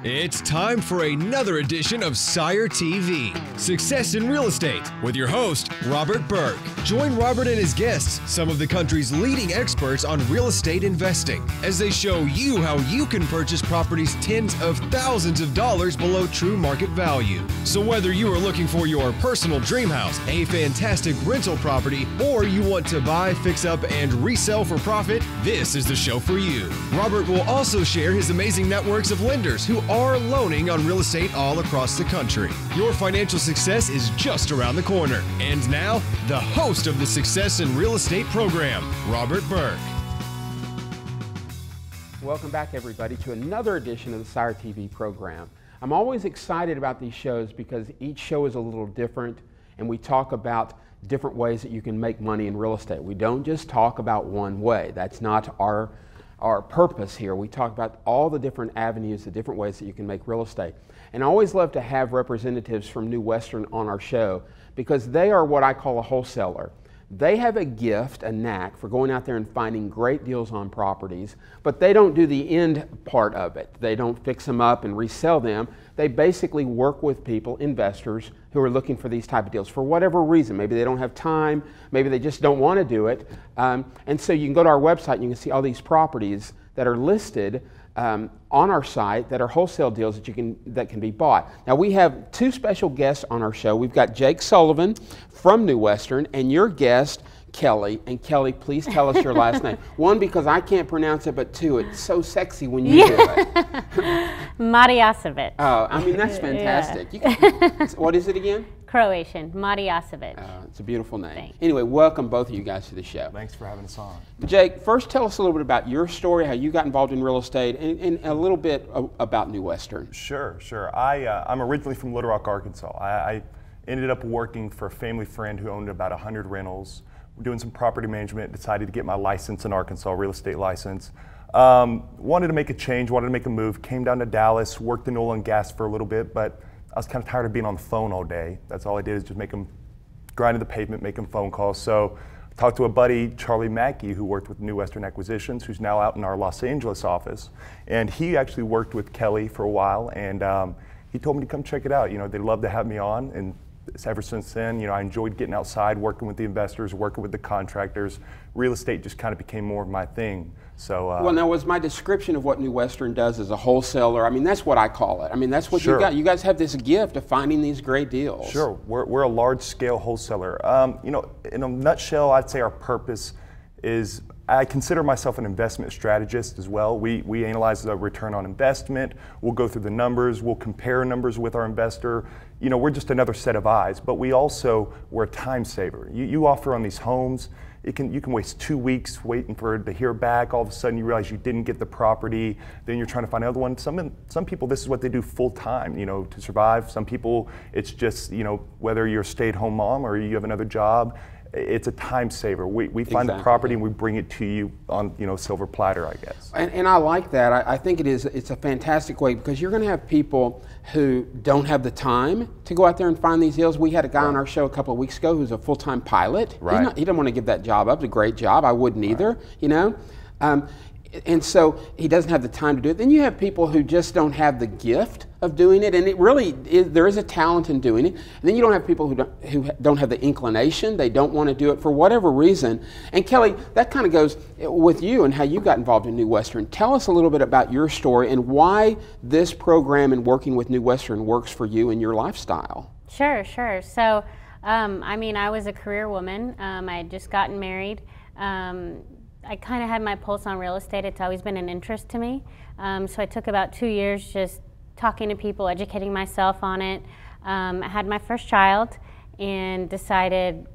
It's time for another edition of SIRE TV, Success in Real Estate, with your host, Robert Burke. Join Robert and his guests, some of the country's leading experts on real estate investing, as they show you how you can purchase properties tens of thousands of dollars below true market value. So whether you are looking for your personal dream house, a fantastic rental property, or you want to buy, fix up, and resell for profit, this is the show for you. Robert will also share his amazing networks of lenders who are loaning on real estate all across the country. Your financial success is just around the corner. And now, the host of the Success in Real Estate program, Robert Burke. Welcome back, everybody, to another edition of the SIRE TV program. I'm always excited about these shows because each show is a little different, and we talk about different ways that you can make money in real estate. We don't just talk about one way. That's not our purpose here. We talk about all the different avenues, the different ways that you can make real estate. And I always love to have representatives from New Western on our show because they are what I call a wholesaler. They have a gift, a knack for going out there and finding great deals on properties, but they don't do the end part of it. They don't fix them up and resell them. They basically work with people, investors, who are looking for these type of deals for whatever reason. Maybe they don't have time, maybe they just don't want to do it. And so you can go to our website and you can see all these properties that are listed on our site that are wholesale deals that can be bought. Now we have two special guests on our show. We've got Jake Sullivan from New Western and your guest, Kelly. And Kelly, please tell us your last name. One, because I can't pronounce it, but two, it's so sexy when you do it. Marijasevic. Oh, I mean, that's fantastic. Yeah. What is it again? Croatian, Marijasevic. It's a beautiful name. Thanks. Anyway, welcome both of you guys to the show. Thanks for having us on. Jake, first tell us a little bit about your story, how you got involved in real estate, and a little bit about New Western. Sure. I'm originally from Little Rock, Arkansas. I ended up working for a family friend who owned about 100 rentals. Doing some property management, decided to get my license in Arkansas, real estate license. Wanted to make a change, wanted to make a move, came down to Dallas, worked in oil and gas for a little bit, but I was kind of tired of being on the phone all day. That's all I did is just grinding the pavement, making phone calls. So I talked to a buddy, Charlie Mackey, who worked with New Western Acquisitions, who's now out in our Los Angeles office. And he actually worked with Kelly for a while, and he told me to come check it out. You know, they'd love to have me on, and ever since then, you know, I enjoyed getting outside, working with the investors, working with the contractors. Real estate just kind of became more of my thing. So, well, now was my description of what New Western does as a wholesaler, I mean, that's what I call it. I mean, that's what Sure. you got. You guys have this gift of finding these great deals. Sure, we're a large-scale wholesaler. You know, in a nutshell, I'd say our purpose is, I consider myself an investment strategist as well. We analyze the return on investment. We'll go through the numbers. We'll compare numbers with our investor. You know, we're just another set of eyes, but we're a time saver. You offer on these homes, you can waste 2 weeks waiting for it to hear back. All of a sudden you realize you didn't get the property. Then you're trying to find another one. Some people, this is what they do full time, you know, to survive. Some people, it's just, you know, whether you're a stay-at-home mom or you have another job, it's a time saver. We find the property and we bring it to you on, you know, silver platter, I guess. And I like that. I think it's a fantastic way because you're going to have people who don't have the time to go out there and find these deals. We had a guy on our show a couple of weeks ago who's a full-time pilot. Right. He didn't want to give that job up. It's a great job. I wouldn't either, you know. And so he doesn't have the time to do it. Then you have people who just don't have the gift of doing it, and it really is, there is a talent in doing it. And then you don't have people who don't have the inclination. They don't want to do it for whatever reason. And Kelly, that kind of goes with you and how you got involved in New Western. Tell us a little bit about your story and why this program and working with New Western works for you and your lifestyle. Sure. So, I mean, I was a career woman. I had just gotten married. I kind of had my pulse on real estate. It's always been an interest to me. So I took about 2 years just talking to people, educating myself on it. I had my first child and decided,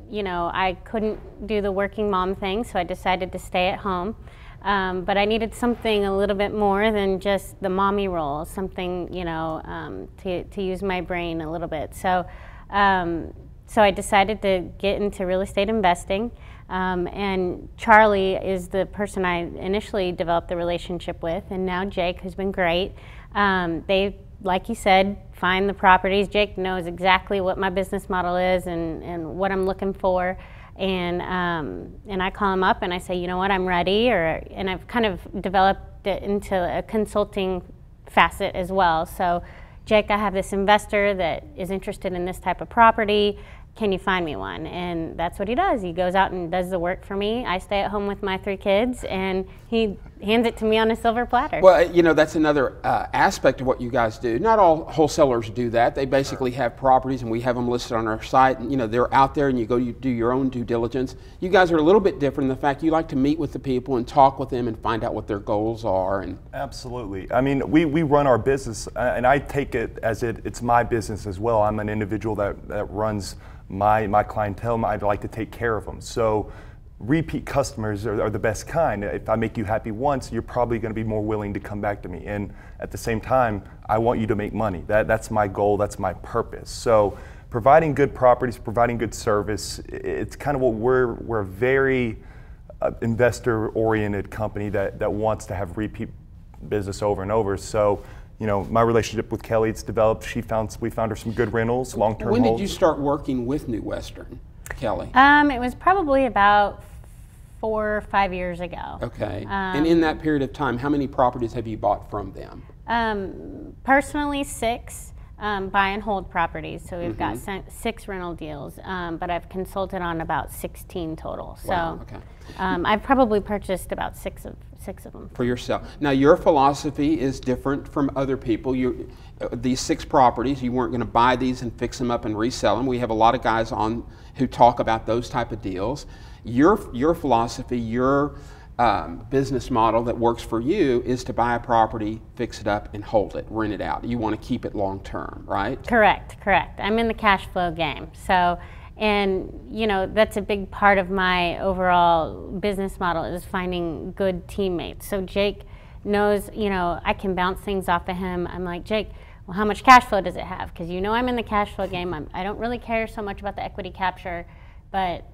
you know, I couldn't do the working mom thing, so I decided to stay at home. But I needed something a little bit more than just the mommy role, something, you know, to use my brain a little bit. So I decided to get into real estate investing. And Charlie is the person I initially developed the relationship with, and now Jake, who's been great. They, like you said, find the properties. Jake knows exactly what my business model is and what I'm looking for. And I call him up and I say, you know what, I'm ready. And I've kind of developed it into a consulting facet as well. So, Jake, I have this investor that is interested in this type of property. Can you find me one? And that's what he does. He goes out and does the work for me. I stay at home with my 3 kids, and he hands it to me on a silver platter. Well, you know, that's another aspect of what you guys do. Not all wholesalers do that. They basically have properties, and we have them listed on our site, and you know, they're out there, and you do your own due diligence. You guys are a little bit different in the fact you like to meet with the people and talk with them and find out what their goals are. And absolutely. I mean, we run our business, and I take it as it's my business as well. I'm an individual that runs my clientele. I'd like to take care of them. So repeat customers are the best kind. If I make you happy once, you're probably going to be more willing to come back to me. And at the same time, I want you to make money. That's my goal. That's my purpose. So providing good properties, providing good service, it's kind of what we're a very investor-oriented company that wants to have repeat business over and over. So, you know, my relationship with Kelly, it's developed. We found her some good rentals, long-term holds. When did you start working with New Western, Kelly? It was probably about 4 or 5 years ago. Okay. And in that period of time, how many properties have you bought from them? Personally, 6 buy and hold properties. So we've got 6 rental deals, but I've consulted on about 16 total. So wow, okay. I've probably purchased about 6 of them. For yourself. Now, your philosophy is different from other people. These 6 properties, you weren't going to buy these and fix them up and resell them. We have a lot of guys on who talk about those type of deals. Your philosophy, your business model that works for you is to buy a property, fix it up, and hold it, rent it out. You want to keep it long term, right? Correct. I'm in the cash flow game. So, and you know, that's a big part of my overall business model is finding good teammates. So Jake knows, you know, I can bounce things off of him. I'm like, Jake, well, how much cash flow does it have? Because you know I'm in the cash flow game. I don't really care so much about the equity capture, but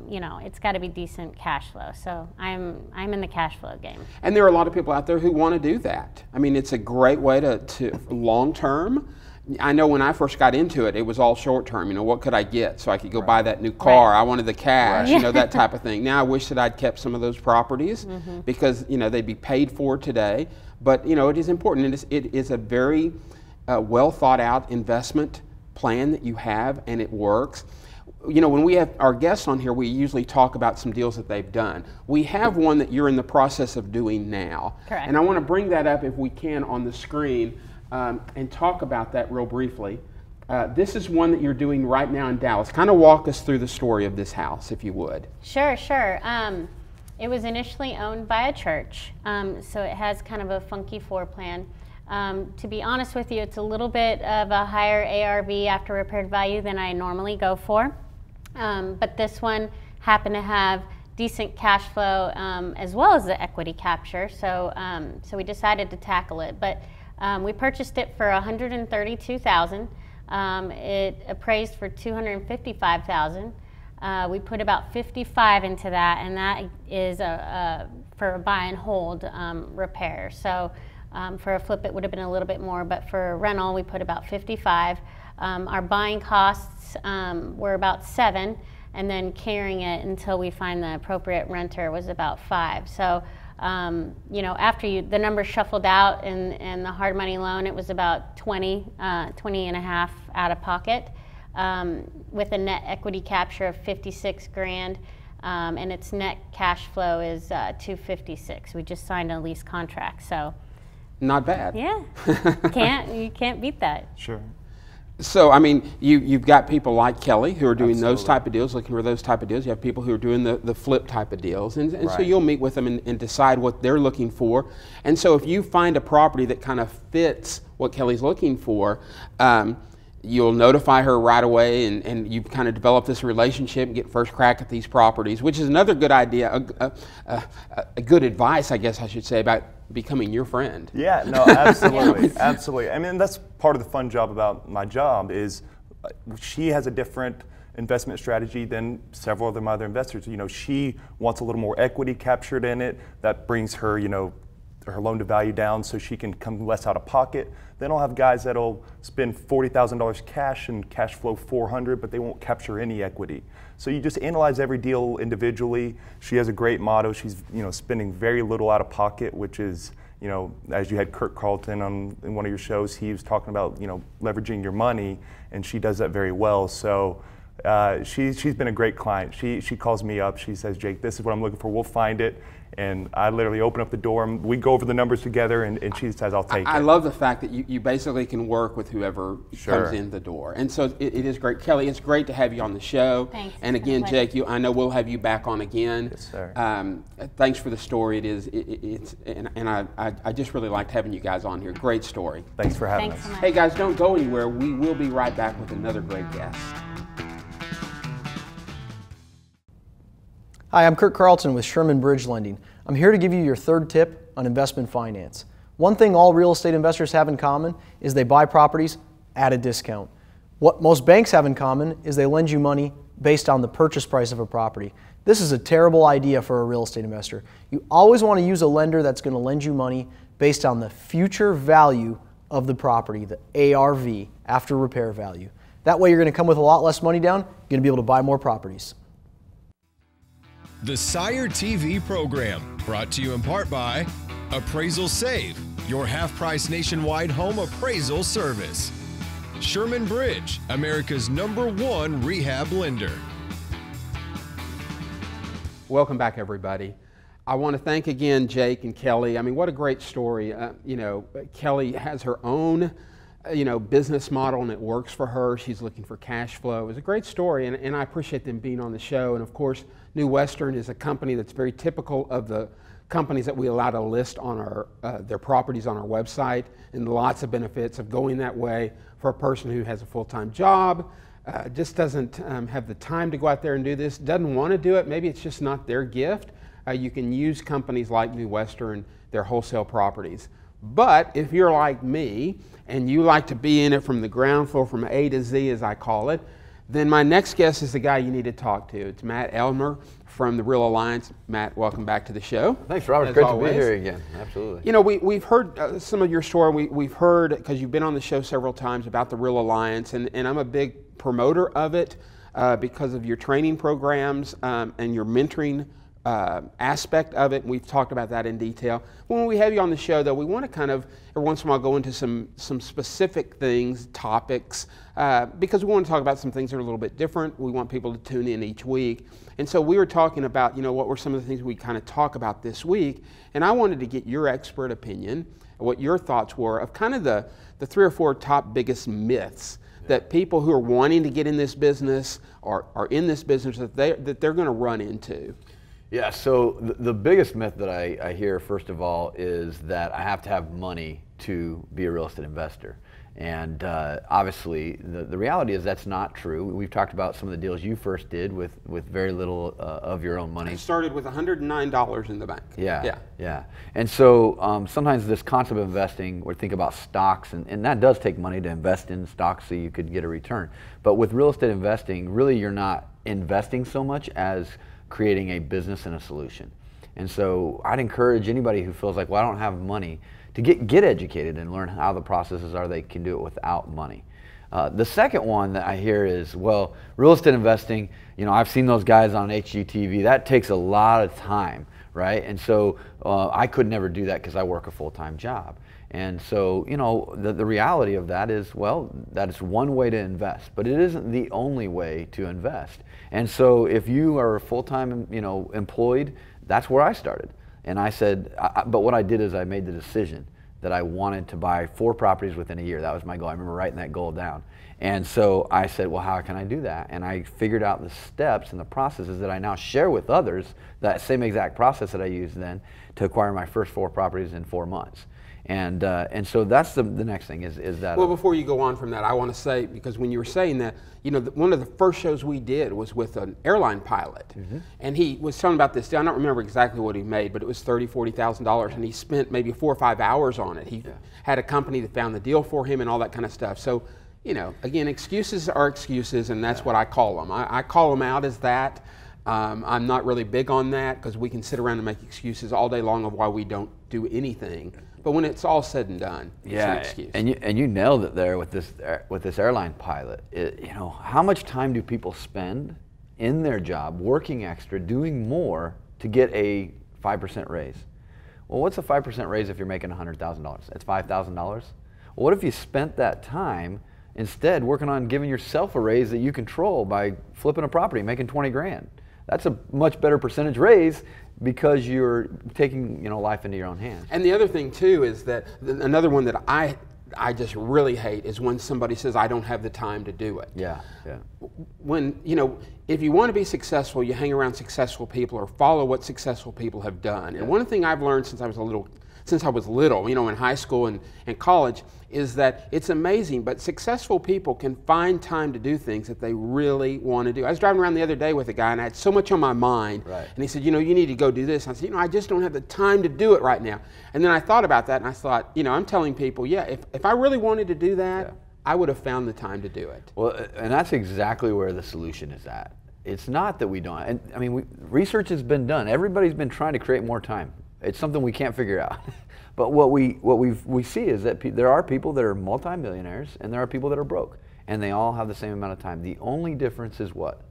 you know, it's got to be decent cash flow. So I'm in the cash flow game. And there are a lot of people out there who want to do that. I mean, it's a great way to long term. I know when I first got into it, it was all short term. You know, what could I get so I could go buy that new car? I wanted the cash, you know, that type of thing. Now I wish that I'd kept some of those properties because, you know, they'd be paid for today. But, you know, it is important. It is a very well thought out investment plan that you have, and it works. You know, when we have our guests on here, we usually talk about some deals that they've done. We have one that you're in the process of doing now. Correct. And I want to bring that up if we can on the screen. And talk about that real briefly. This is one that you're doing right now in Dallas. Kind of walk us through the story of this house, if you would. Sure. It was initially owned by a church, so it has kind of a funky floor plan. To be honest with you, it's a little bit of a higher ARV after repaired value than I normally go for. But this one happened to have decent cash flow as well as the equity capture, so we decided to tackle it. But we purchased it for $132,000. It appraised for $255,000. We put about $55,000 into that, and that is for a buy and hold repair. So for a flip, it would have been a little bit more, but for a rental, we put about $55,000. Our buying costs were about $7,000, and then carrying it until we find the appropriate renter was about $5,000. So. You know, after the numbers shuffled out and the hard money loan, it was about 20 and a half out of pocket, with a net equity capture of $56,000, and its net cash flow is $256,000. We just signed a lease contract, so. Not bad. Yeah, you can't beat that. Sure. So, I mean, you've got people like Kelly who are doing those type of deals, looking for those type of deals. You have people who are doing the flip type of deals. And so you'll meet with them and decide what they're looking for. And so if you find a property that kind of fits what Kelly's looking for, you'll notify her right away, and you've kind of developed this relationship and get first crack at these properties, which is another good idea, a good advice, I guess I should say, about becoming your friend. Yeah, no, absolutely, absolutely. I mean, that's part of the fun job about my job is she has a different investment strategy than several of my other investors. You know, she wants a little more equity captured in it. That brings her, you know, her loan to value down so she can come less out of pocket. Then I'll have guys that'll spend $40,000 cash and cash flow $400, but they won't capture any equity. So you just analyze every deal individually. She has a great motto. She's, you know, spending very little out of pocket, which is, You know, as you had Kirk Carlton on in one of your shows, he was talking about, you know, leveraging your money, and she does that very well. So she's been a great client. She calls me up. She says, Jake, this is what I'm looking for. We'll find it. And I literally open up the door, and we go over the numbers together, and she says, I'll take it. I love the fact that you basically can work with whoever comes in the door. And so it is great. Kelly, it's great to have you on the show. Thanks. And again, Jake, I know we'll have you back on again. Yes, sir. Thanks for the story. I just really liked having you guys on here. Great story. Thanks for having us. So much. Hey guys, don't go anywhere. We will be right back with another great guest. Hi, I'm Kirk Carlton with Sherman Bridge Lending. I'm here to give you your third tip on investment finance. One thing all real estate investors have in common is they buy properties at a discount. What most banks have in common is they lend you money based on the purchase price of a property. This is a terrible idea for a real estate investor. You always want to use a lender that's going to lend you money based on the future value of the property, the ARV, after repair value. That way you're going to come with a lot less money down, you're going to be able to buy more properties. The SIRE TV program, brought to you in part by Appraisal Save, your half-price nationwide home appraisal service. Sherman Bridge, America's #1 rehab lender. Welcome back, everybody. I want to thank again Jake and Kelly. I mean, what a great story. You know, Kelly has her own business model, and it works for her. She's looking for cash flow. It was a great story, and I appreciate them being on the show. And of course, New Western is a company that's very typical of the companies that we allow to list on our their properties on our website, and lots of benefits of going that way for a person who has a full-time job, just doesn't have the time to go out there and do this, doesn't want to do it. Maybe it's just not their gift. You can use companies like New Western, their wholesale properties. But if you're like me and you like to be in it from the ground floor, from A to Z as I call it, then my next guest is the guy you need to talk to. It's Matt Elmer from the Real Alliance. Matt, welcome back to the show. Thanks, Robert. It's great to be here again. Absolutely. You know, we've heard some of your story. We've heard, because you've been on the show several times, about the Real Alliance, and I'm a big promoter of it because of your training programs and your mentoring aspect of it. We've talked about that in detail. When we have you on the show, though, we want to kind of every once in a while go into some specific things, topics, because we want to talk about some things that are a little bit different. We want people to tune in each week. And so we were talking about, what were some of the things we kind of talk about this week, and I wanted to get your expert opinion, what your thoughts were of kind of the 3 or 4 top biggest myths that people who are wanting to get in this business or are in this business that they're going to run into. Yeah, so the biggest myth that I hear, first of all, is that I have to have money to be a real estate investor. And obviously, the reality is that's not true. We've talked about some of the deals you first did with very little of your own money. I started with $109 in the bank. Yeah. And so sometimes this concept of investing, we think about stocks, and that does take money to invest in stocks so you could get a return. But with real estate investing, really you're not investing so much as creating a business and a solution. And so I'd encourage anybody who feels like, well, I don't have money, to get educated and learn how the processes are. They can do it without money. The second one that I hear is, well, real estate investing, I've seen those guys on HGTV, that takes a lot of time, right? And so I could never do that because I work a full-time job. And so, the reality of that is, well, that is one way to invest, but it isn't the only way to invest. And so if you are full-time, employed, that's where I started. And I said, but what I did is I made the decision that I wanted to buy 4 properties within a year. That was my goal. I remember writing that goal down. And so I said, well, how can I do that? And I figured out the steps and the processes that I now share with others, that same exact process that I used then to acquire my first 4 properties in 4 months. And so that's the next thing is that. Well, before you go on from that, I want to say, because when you were saying that, one of the first shows we did was with an airline pilot, and he was telling about this. I don't remember exactly what he made, but it was $30,000, $40,000, and he spent maybe 4 or 5 hours on it. He had a company that found the deal for him and all that kind of stuff. So, again, excuses are excuses, and that's what I call them. I call them out as that. I'm not really big on that because we can sit around and make excuses all day long of why we don't do anything. But when it's all said and done, it's an excuse. And you nailed it there with this airline pilot. How much time do people spend in their job working extra, doing more to get a 5% raise? Well, what's a 5% raise if you're making $100,000? It's $5,000. Well, what if you spent that time instead working on giving yourself a raise that you control by flipping a property, making 20 grand? That's a much better percentage raise because you're taking life into your own hands. And the other thing too is that another one that I just really hate is when somebody says, I don't have the time to do it. Yeah, yeah. When, if you want to be successful, you hang around successful people or follow what successful people have done. And one thing I've learned since I was little, in high school and college, is that it's amazing, but successful people can find time to do things that they really want to do. I was driving around the other day with a guy and I had so much on my mind. Right. And he said, you need to go do this. I said, I just don't have the time to do it right now. And then I thought about that and I thought, I'm telling people, if I really wanted to do that, I would have found the time to do it. Well, and that's exactly where the solution is at. It's not that we don't, and I mean, research has been done. Everybody's been trying to create more time. It's something we can't figure out. But what we see is that there are people that are multimillionaires and there are people that are broke, and they all have the same amount of time. The only difference is what?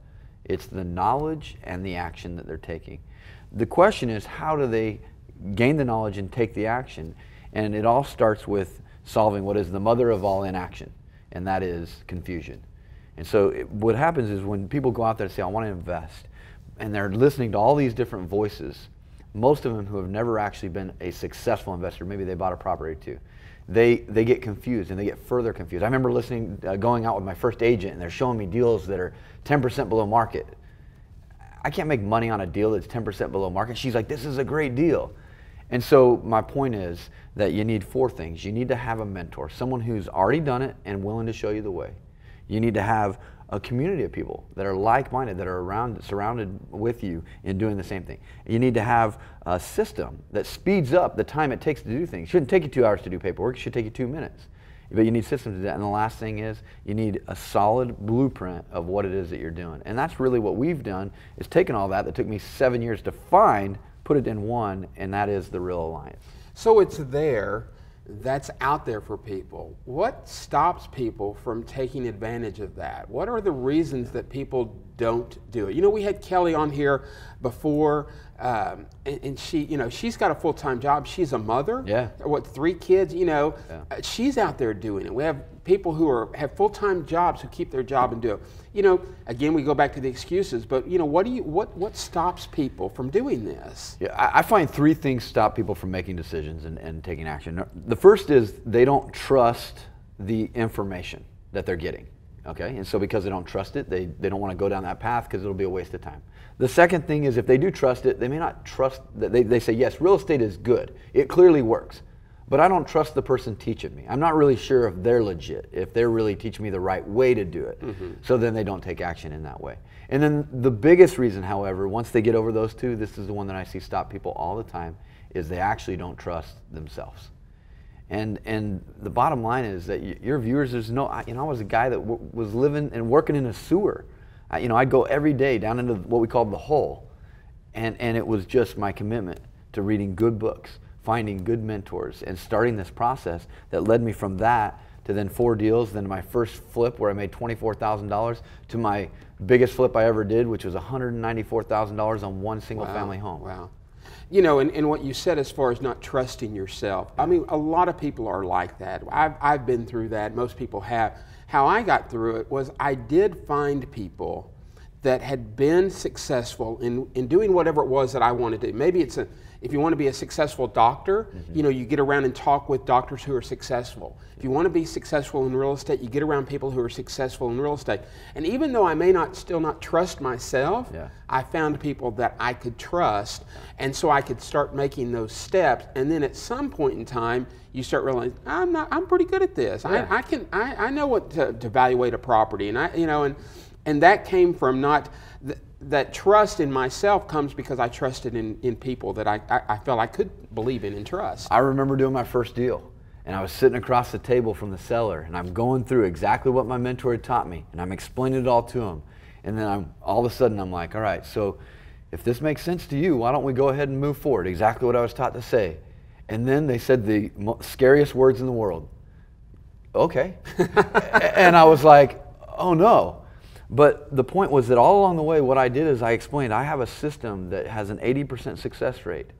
It's the knowledge and the action that they're taking. The question is, how do they gain the knowledge and take the action? And it all starts with solving what is the mother of all inaction, and that is confusion. And so what happens is when people go out there and say, I want to invest, and they're listening to all these different voices, most of them who have never actually been a successful investor, maybe they bought a property or two, they get confused and they get further confused. I remember going out with my first agent and they're showing me deals that are 10% below market. I can't make money on a deal that's 10% below market. She's like, this is a great deal. And so my point is that you need 4 things. You need to have a mentor, someone who's already done it and willing to show you the way. You need to have a community of people that are like-minded, that are surrounded with you in doing the same thing. You need to have a system that speeds up the time it takes to do things. It shouldn't take you 2 hours to do paperwork, it should take you 2 minutes. But you need systems to do that. And the last thing is you need a solid blueprint of what it is that you're doing. And that's really what we've done, is taken all that took me 7 years to find, put it in one, and that is the Real Alliance. So it's there. That's out there for people. What stops people from taking advantage of that? What are the reasons that people don't do it? We had Kelly on here before, and she, she's got a full-time job. She's a mother. Yeah. 3 kids. She's out there doing it. We have people who have full-time jobs who keep their job and do it. Again, we go back to the excuses. But what stops people from doing this? Yeah, I find 3 things stop people from making decisions and taking action. The first is they don't trust the information that they're getting. Okay, and so because they don't trust it, they don't want to go down that path because it'll be a waste of time. The second thing is if they do trust it, they may not trust that they say, yes, real estate is good. It clearly works. But I don't trust the person teaching me. I'm not really sure if they're legit, if they're really teaching me the right way to do it. Mm-hmm. So then they don't take action in that way. And then the biggest reason, however, once they get over those 2, this is the one that I see stop people all the time, is they actually don't trust themselves. And the bottom line is that your viewers, there's no, I was a guy that was living and working in a sewer. I'd go every day down into what we called the hole. And it was just my commitment to reading good books, finding good mentors, and starting this process that led me from that to then 4 deals, then my first flip where I made $24,000 to my biggest flip I ever did, which was $194,000 on one single family home. Wow. And what you said as far as not trusting yourself, I mean, a lot of people are like that. I've been through that. Most people have. How I got through it was I did find people that had been successful in doing whatever it was that I wanted to do. Maybe if you want to be a successful doctor, mm-hmm. You get around and talk with doctors who are successful. If you want to be successful in real estate, you get around people who are successful in real estate. And even though I may still not trust myself, I found people that I could trust, and so I could start making those steps. And then at some point in time, you start realizing I'm pretty good at this. Yeah. I know what to evaluate a property, and and that came from not. That trust in myself comes because I trusted in people that I felt I could believe in and trust. I remember doing my first deal, and I was sitting across the table from the seller, and I'm going through exactly what my mentor had taught me, and I'm explaining it all to him. And then all of a sudden I'm like, all right, so if this makes sense to you, why don't we go ahead and move forward? Exactly what I was taught to say. And then they said the scariest words in the world. Okay. And I was like, oh no. But the point was that all along the way, what I did is I explained, I have a system that has an 80% success rate.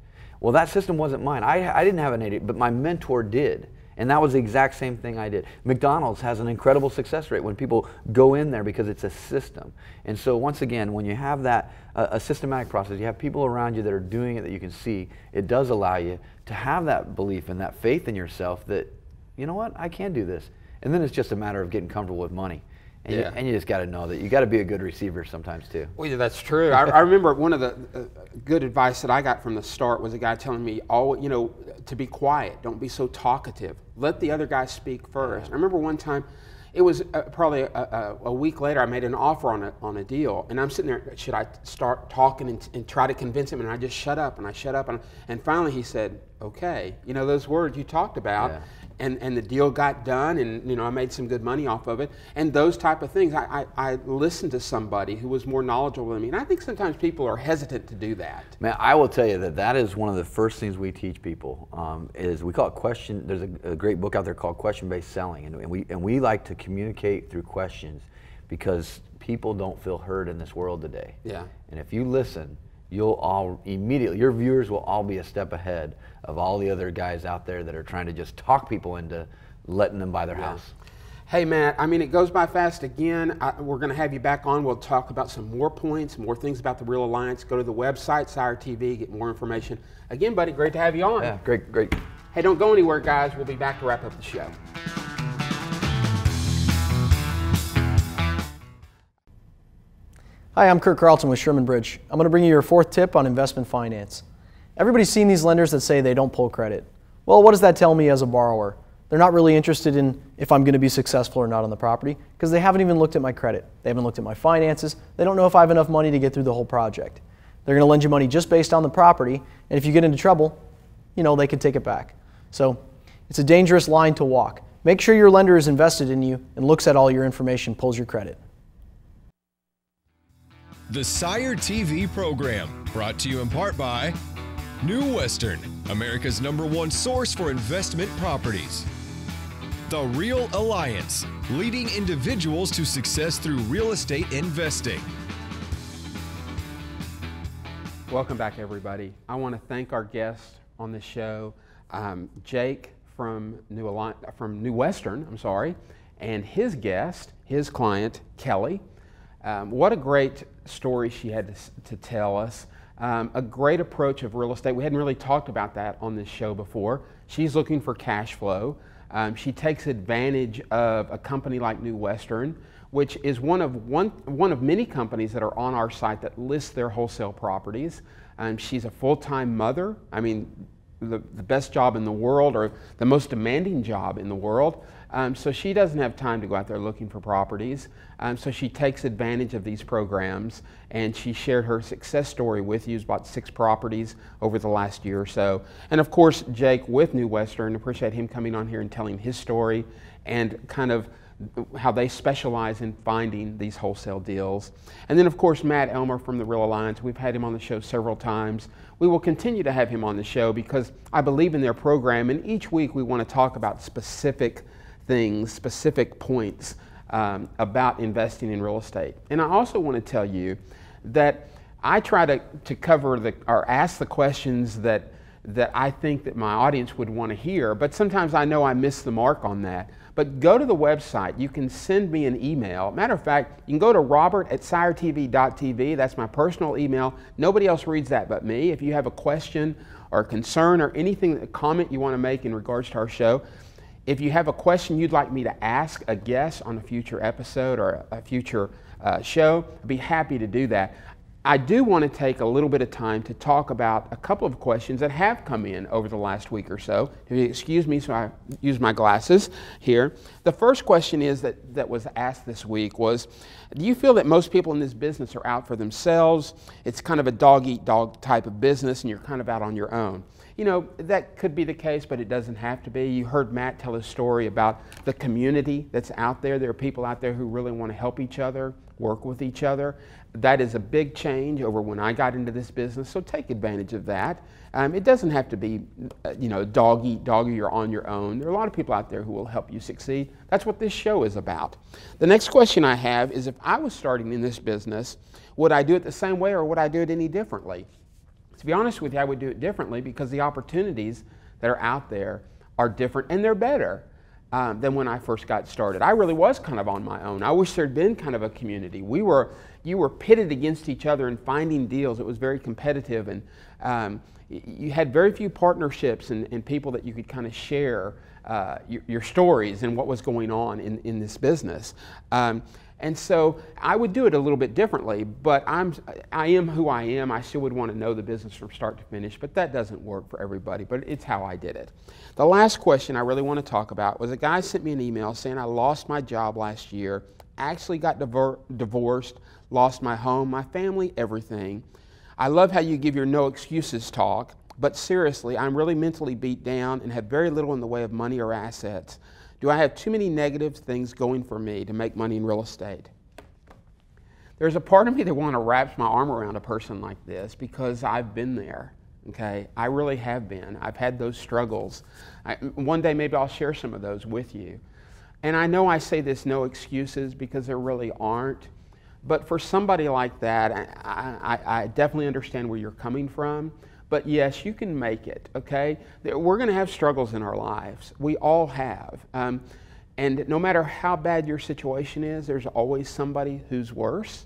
Well, that system wasn't mine. I didn't have an 80, but my mentor did. And that was the exact same thing I did. McDonald's has an incredible success rate when people go in there because it's a system. And so once again, when you have that, a systematic process, you have people around you that are doing it that you can see, it does allow you to have that belief and that faith in yourself that, you know what, I can do this. And then it's just a matter of getting comfortable with money. And, you just got to know that you got to be a good receiver sometimes too. Well, yeah, that's true. I remember one of the good advice that I got from the start was a guy telling me, to be quiet. Don't be so talkative. Let the other guy speak first. I remember one time, it was probably a week later, I made an offer on a deal, and I'm sitting there, should I start talking and try to convince him? And I just shut up, and finally he said, okay, those words you talked about. Yeah. And the deal got done, and I made some good money off of it, and those type of things. I listened to somebody who was more knowledgeable than me, and I think sometimes people are hesitant to do that. Man, I will tell you that is one of the first things we teach people. Is we call it question. There's a great book out there called Question-Based Selling, and we like to communicate through questions because people don't feel heard in this world today. Yeah. And if you listen, you'll all immediately, your viewers will all be a step ahead of all the other guys out there that are trying to just talk people into letting them buy their house. Hey, Matt, it goes by fast again. We're going to have you back on. We'll talk about some more points, more things about the Real Alliance. Go to the website, SIRE TV, get more information. Again, buddy, great to have you on. Yeah, great. Hey, don't go anywhere, guys. We'll be back to wrap up the show. Hi, I'm Kurt Carlton with Sherman Bridge. I'm going to bring you your fourth tip on investment finance. Everybody's seen these lenders that say they don't pull credit. Well, what does that tell me as a borrower? They're not really interested in if I'm going to be successful or not on the property because they haven't even looked at my credit. They haven't looked at my finances. They don't know if I have enough money to get through the whole project. They're going to lend you money just based on the property, and if you get into trouble, they could take it back. So it's a dangerous line to walk. Make sure your lender is invested in you and looks at all your information, pulls your credit. The SIRE TV program, brought to you in part by New Western, America's #1 source for investment properties. The Real Alliance, leading individuals to success through real estate investing. Welcome back, everybody. I want to thank our guest on the show, Jake from New Western, and his guest, his client, Kelly. What a great story she had to tell us. A great approach of real estate. We hadn't really talked about that on this show before. She's looking for cash flow. She takes advantage of a company like New Western, which is one of many companies that are on our site that list their wholesale properties. She's a full-time mother. The best job in the world, or the most demanding job in the world. So she doesn't have time to go out there looking for properties. So she takes advantage of these programs, and she shared her success story with you. It's bought 6 properties over the last year or so. And of course, Jake with New Western, appreciate him coming on here and telling his story and kind of how they specialize in finding these wholesale deals. And then of course, Matt Elmer from the Real Alliance. We've had him on the show several times. We will continue to have him on the show because I believe in their program, and each week we want to talk about specific things, specific points about investing in real estate. And I also want to tell you that I try to cover or ask the questions that I think that my audience would want to hear, but sometimes I know I miss the mark on that. But go to the website. You can send me an email. Matter of fact, you can go to robert@siretv.tv. That's my personal email. Nobody else reads that but me. If you have a question or a concern or anything, a comment you want to make in regards to our show, if you have a question you'd like me to ask a guest on a future episode or a future show, I'd be happy to do that. I do want to take a little bit of time to talk about a couple of questions that have come in over the last week or so. If you excuse me, so I use my glasses here. The first question that was asked this week was, do you feel that most people in this business are out for themselves? It's kind of a dog-eat-dog type of business, and you're kind of out on your own. That could be the case, but it doesn't have to be. You heard Matt tell his story about the community that's out there. There are people out there who really want to help each other, work with each other. That is a big change over when I got into this business, so take advantage of that. It doesn't have to be, dog eat dog, you're on your own. There are a lot of people out there who will help you succeed. That's what this show is about. The next question I have is, if I was starting in this business, would I do it the same way or would I do it any differently? It's To be honest with you, I would do it differently because the opportunities that are out there are different and they're better than when I first got started. I really was kind of on my own. I wish there'd been kind of a community. You were pitted against each other and finding deals. It was very competitive, and you had very few partnerships and people that you could kind of share your stories and what was going on in this business. And so I would do it a little bit differently, but I am who I am. I still would want to know the business from start to finish, but that doesn't work for everybody, but it's how I did it. The last question I really want to talk about was a guy sent me an email saying I lost my job last year, actually got divorced, lost my home, my family, everything. I love how you give your no excuses talk, but seriously, I'm really mentally beat down and have very little in the way of money or assets. Do I have too many negative things going for me to make money in real estate? There's a part of me that want to wrap my arm around a person like this because I've been there, okay? I really have been. I've had those struggles. One day maybe I'll share some of those with you. And I know I say this no excuses because there really aren't, but for somebody like that, I definitely understand where you're coming from. But yes, you can make it, okay? We're going to have struggles in our lives. We all have. And no matter how bad your situation is, there's always somebody who's worse.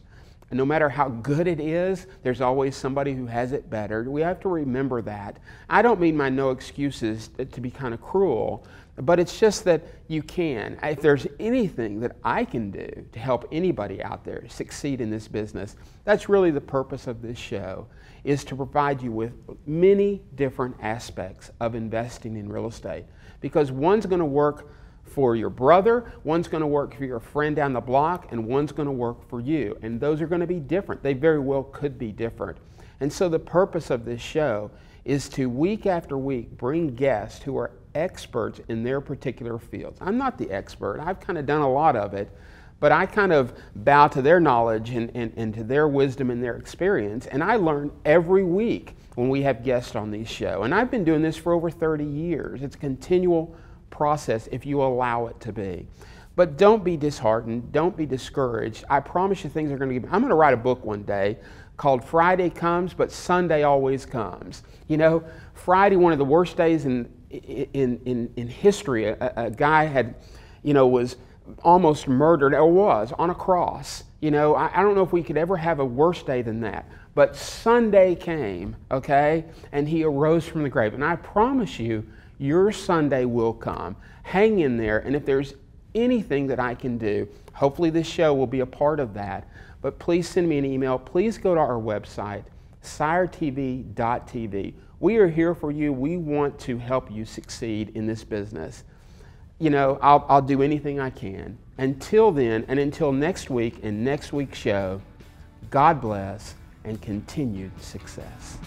And no matter how good it is, there's always somebody who has it better. We have to remember that. I don't mean my no excuses to be kind of cruel, but it's just that you can. If there's anything that I can do to help anybody out there succeed in this business, that's really the purpose of this show, is to provide you with many different aspects of investing in real estate. Because one's going to work for your brother, one's going to work for your friend down the block, and one's going to work for you. And those are going to be different. They very well could be different. And so the purpose of this show is to, week after week, bring guests who are experts in their particular fields. I'm not the expert. I've kind of done a lot of it, but I kind of bow to their knowledge and to their wisdom and their experience, and I learn every week when we have guests on these shows. And I've been doing this for over 30 years. It's a continual process if you allow it to be. But don't be disheartened. Don't be discouraged. I promise you things are going to get... I'm going to write a book one day called Friday Comes, but Sunday Always Comes. You know, Friday, one of the worst days in history, a guy had, you know, was almost murdered, or was, on a cross. You know, I don't know if we could ever have a worse day than that. But Sunday came, okay, and he arose from the grave. And I promise you, your Sunday will come. Hang in there, and if there's anything that I can do, hopefully this show will be a part of that. But please send me an email. Please go to our website, SIRETV.tv. We are here for you. We want to help you succeed in this business. You know, I'll do anything I can. Until then, and until next week and next week's show, God bless and continued success.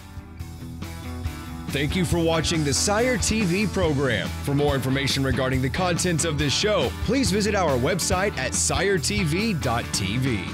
Thank you for watching the SIRE TV program. For more information regarding the contents of this show, please visit our website at SIRETV.tv.